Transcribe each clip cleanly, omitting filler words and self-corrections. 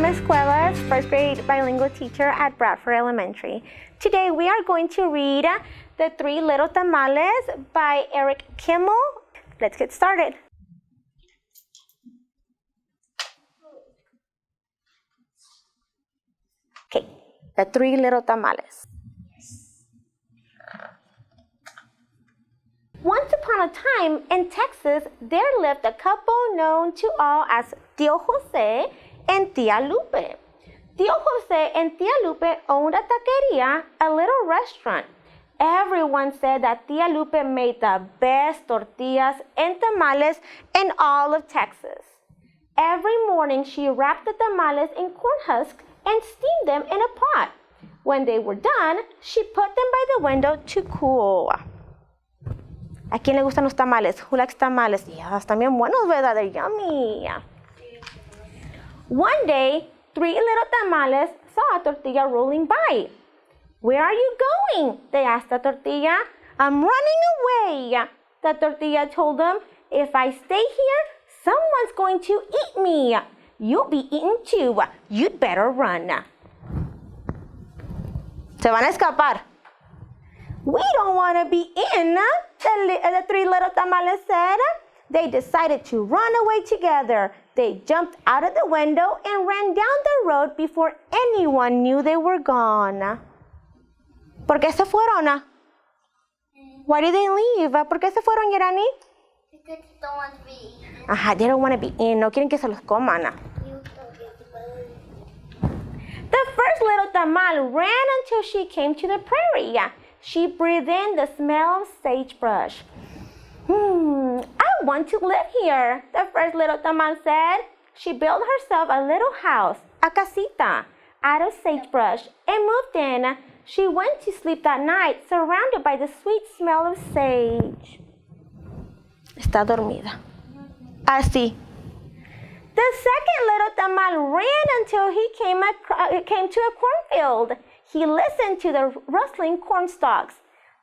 Pasillas-Cuevas, first grade bilingual teacher at Bradford Elementary. Today we are going to read The Three Little Tamales by Eric Kimmel. Let's get started. Okay, The Three Little Tamales. Once upon a time in Texas, there lived a couple known to all as Tío Jose and Tía Lupe. Tío Jose and Tía Lupe owned a taqueria, a little restaurant. Everyone said that Tía Lupe made the best tortillas and tamales in all of Texas. Every morning, she wrapped the tamales in corn husks and steamed them in a pot. When they were done, she put them by the window to cool. ¿A quién le gustan los tamales? Who likes tamales? Yeah, están bien buenos, ¿verdad? They're yummy. One day, three little tamales saw a tortilla rolling by. Where are you going? They asked the tortilla. I'm running away. The tortilla told them, if I stay here, someone's going to eat me. You'll be eaten too. You'd better run. Se van a escapar. We don't want to be in, the three little tamales said. They decided to run away together. They jumped out of the window and ran down the road before anyone knew they were gone. ¿Por qué se fueron? Why did they leave? ¿Por qué se fueron, Yerani? Because they don't want to be eaten. Ajá, they don't want to be in. No quieren que se los coman. The first little tamal ran until she came to the prairie. She breathed in the smell of sagebrush. I want to live here, the first little tamal said. She built herself a little house, a casita, out of sagebrush and moved in. She went to sleep that night surrounded by the sweet smell of sage. Está dormida. Así. The second little tamal ran until he came to a cornfield. He listened to the rustling corn stalks.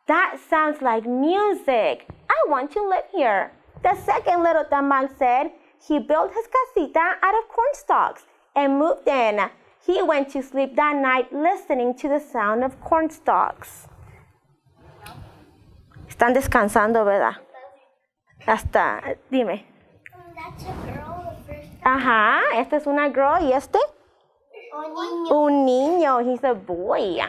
That sounds like music. I want to live here. The second little tamal said. He built his casita out of corn stalks and moved in. He went to sleep that night listening to the sound of corn stalks. Están descansando, ¿verdad? Hasta, dime. That's a girl, the first. Ajá, esta es una girl y este? Un niño. He's a boy.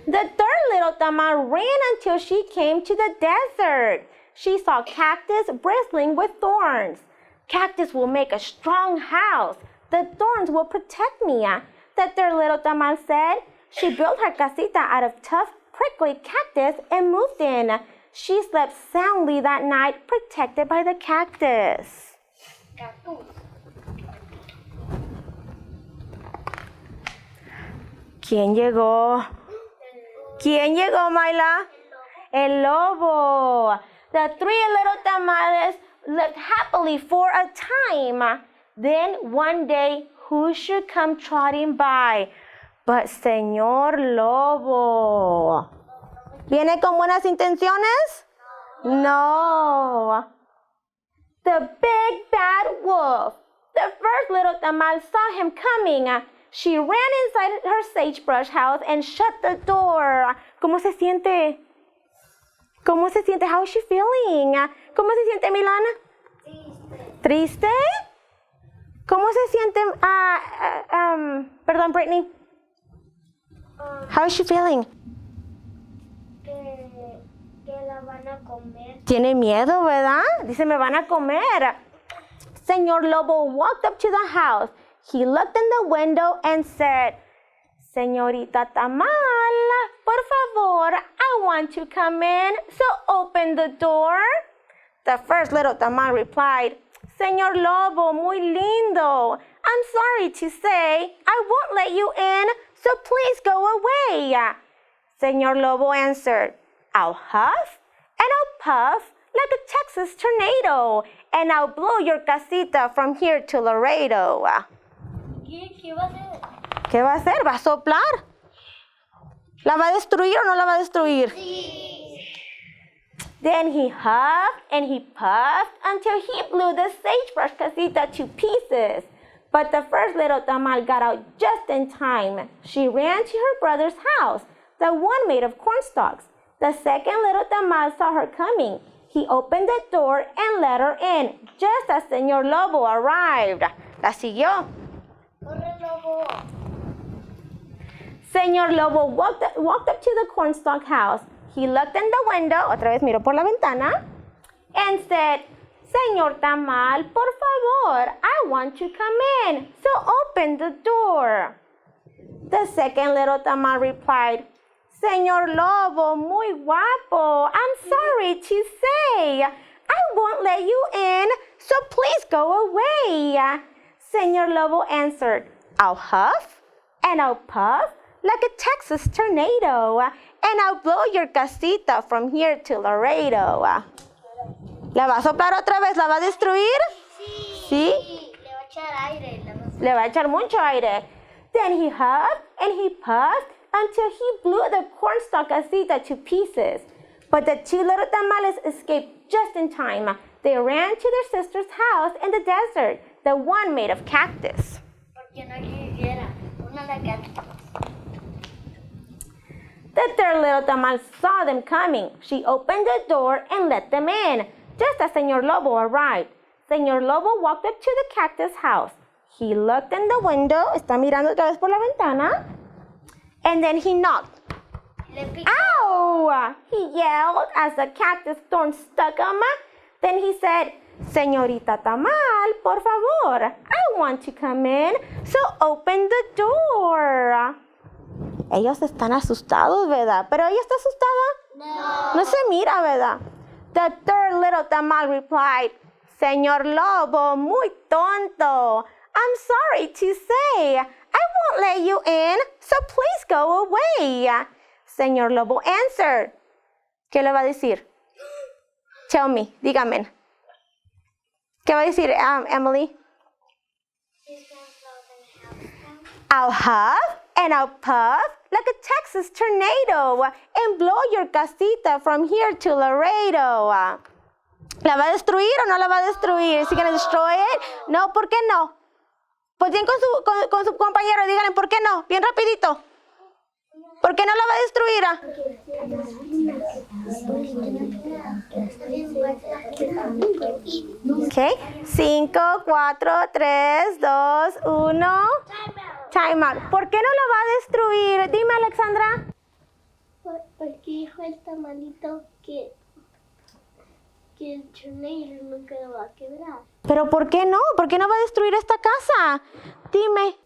The third little tamal ran until she came to the desert. She saw cactus bristling with thorns. Cactus will make a strong house. The thorns will protect me. The third little tamal said. She built her casita out of tough, prickly cactus and moved in. She slept soundly that night, protected by the cactus. ¿Quién llegó? ¿Quién llegó, Myla? El lobo. The three little tamales lived happily for a time. Then one day, who should come trotting by but Señor Lobo? ¿Viene con buenas intenciones? No. The big bad wolf. The first little tamal saw him coming. She ran inside her sagebrush house and shut the door. ¿Cómo se siente? ¿Cómo se siente? How is she feeling? ¿Cómo se siente, Milana? ¿Triste? ¿Cómo se siente? Perdón, Brittany. How is she feeling? Que la van a comer. Tiene miedo, ¿verdad? Dice, me van a comer. Señor Lobo walked up to the house. He looked in the window and said, Señorita Tamal, por favor, I want to come in, so open the door. The first little tamal replied, Señor Lobo, muy lindo. I'm sorry to say, I won't let you in, so please go away. Señor Lobo answered, I'll huff and I'll puff like a Texas tornado, and I'll blow your casita from here to Laredo. ¿Qué va a hacer? ¿Qué va a hacer? ¿Va a soplar? ¿La va a destruir o no la va a destruir? Sí. Then he huffed and he puffed until he blew the sagebrush casita to pieces. But the first little tamal got out just in time. She ran to her brother's house, the one made of cornstalks. The second little tamal saw her coming. He opened the door and let her in, just as Señor Lobo arrived. La siguió. Corre, Lobo. Señor Lobo walked up to the cornstalk house. He looked in the window, otra vez miró por la ventana, and said, Señor Tamal, por favor, I want to come in, so open the door. The second little tamal replied, Señor Lobo, muy guapo, I'm sorry to say, I won't let you in, so please go away. Señor Lobo answered, I'll huff and I'll puff like a Texas tornado, and I'll blow your casita from here to Laredo. ¿La va a soplar otra vez? ¿La va a destruir? Sí. ¿Sí? Le va a echar aire. Le va a echar mucho aire. Then he huffed and he puffed until he blew the cornstalk casita to pieces. But the two little tamales escaped just in time. They ran to their sister's house in the desert, the one made of cactus. Porque no quisiera una de cactus. The third little tamal saw them coming. She opened the door and let them in, just as Señor Lobo arrived. Señor Lobo walked up to the cactus house. He looked in the window, está mirando otra vez por la ventana, and then he knocked. Ow! He yelled as the cactus thorn stuck him. Then he said, Señorita Tamal, por favor, I want to come in, so open the door. Ellos están asustados, ¿verdad? ¿Pero ella está asustada? No. No se mira, ¿verdad? The third little tamal replied, Señor Lobo, muy tonto. I'm sorry to say, I won't let you in, so please go away. Señor Lobo answered. ¿Qué le va a decir? Tell me, dígame. ¿Qué va a decir, Emily? I'll huff and I'll puff like a Texas tornado and blow your casita from here to Laredo. ¿La va a destruir o no la va a destruir? ¿Is he gonna destroy it? No, ¿por qué no? Pues bien con su compañero, díganle, ¿por qué no? Bien rapidito. ¿Por qué no la va a destruir? Okay. 5, 4, 3, 2, 1. Time out. ¿Por qué no la va a destruir? Dime, Alexandra. Porque dijo el tamalito que el tornado nunca lo va a quebrar. ¿Pero por qué no? ¿Por qué no va a destruir esta casa? Dime.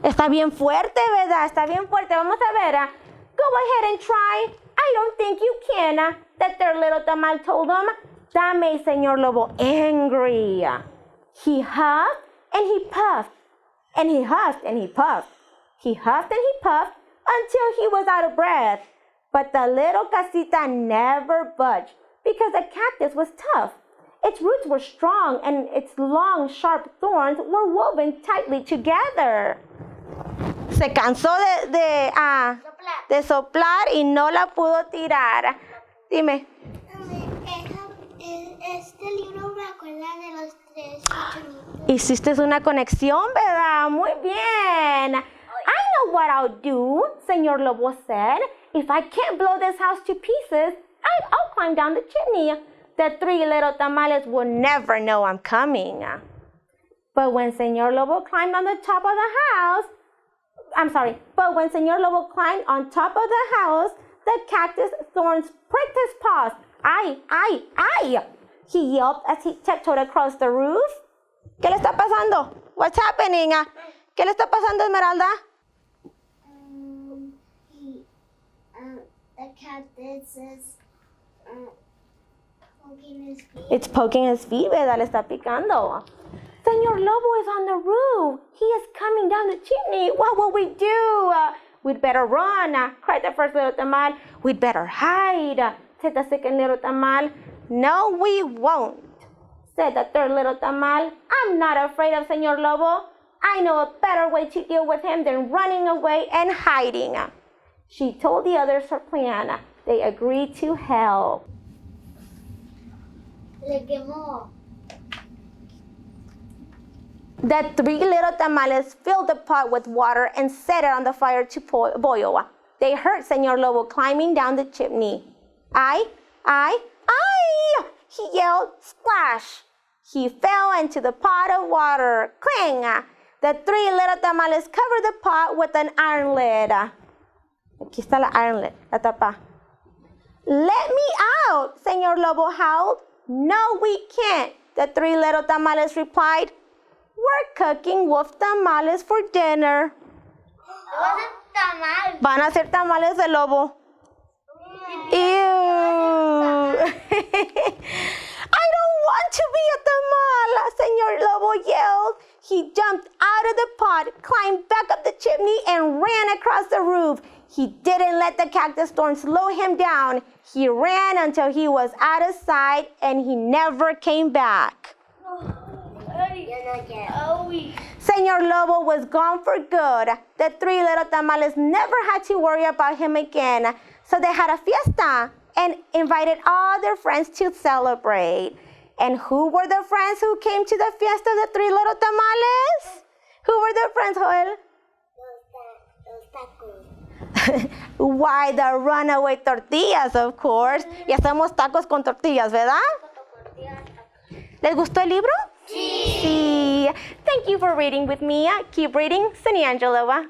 Está bien fuerte, ¿verdad? Está bien fuerte. Vamos a ver. Go ahead and try. I don't think you can. The third little tamal told him. That made Señor Lobo angry. He huffed and he puffed. And he huffed and he puffed. He huffed and he puffed until he was out of breath. But the little casita never budged because the cactus was tough. Its roots were strong and its long, sharp thorns were woven tightly together. Se cansó de soplar y no la pudo tirar. Dime. Este libro me acuerda de los tres pichonitos. Hiciste una conexión, ¿verdad? Muy bien. I know what I'll do, Señor Lobo said. If I can't blow this house to pieces, I'll climb down the chimney. The three little tamales will never know I'm coming. But when Señor Lobo climbed on the top of the house, but when Señor Lobo climbed on top of the house, the cactus thorns pricked his paws. Ay! He yelped as he tiptoed across the roof. ¿Qué le está pasando? What's happening? ¿Qué le está pasando, Esmeralda? The cactus is poking his feet. It's poking his feet, ¿verdad? Le está picando. Señor Lobo is on the roof. He is coming down the chimney. What will we do? We'd better run, cried the first little tamal. We'd better hide, said the second little tamal. No, we won't, said the third little tamal. I'm not afraid of Señor Lobo. I know a better way to deal with him than running away and hiding. She told the others her plan. They agreed to help. Le quemó. The 3 little tamales filled the pot with water and set it on the fire to boil. They heard Señor Lobo climbing down the chimney. Ay, ay, ay! He yelled, splash! He fell into the pot of water. Clang! The 3 little tamales covered the pot with an iron lid. Aquí está la iron lid, la tapa. Let me out, Señor Lobo howled. No, we can't, the 3 little tamales replied. We're cooking wolf tamales for dinner. Van a hacer tamales de lobo. Ew. I don't want to be a tamal, Señor Lobo yelled. He jumped out of the pot, climbed back up the chimney, and ran across the roof. He didn't let the cactus thorn slow him down. He ran until he was out of sight, and he never came back. Señor Lobo was gone for good. The 3 little tamales never had to worry about him again. So they had a fiesta and invited all their friends to celebrate. And who were the friends who came to the fiesta of the 3 little tamales? Who were the friends, Joel? Los tacos. Why, the runaway tortillas, of course. Y hacemos tacos con tortillas, ¿verdad? ¿Les gustó el libro? Sí. Thank you for reading with me. Keep reading. Sunny Angelova.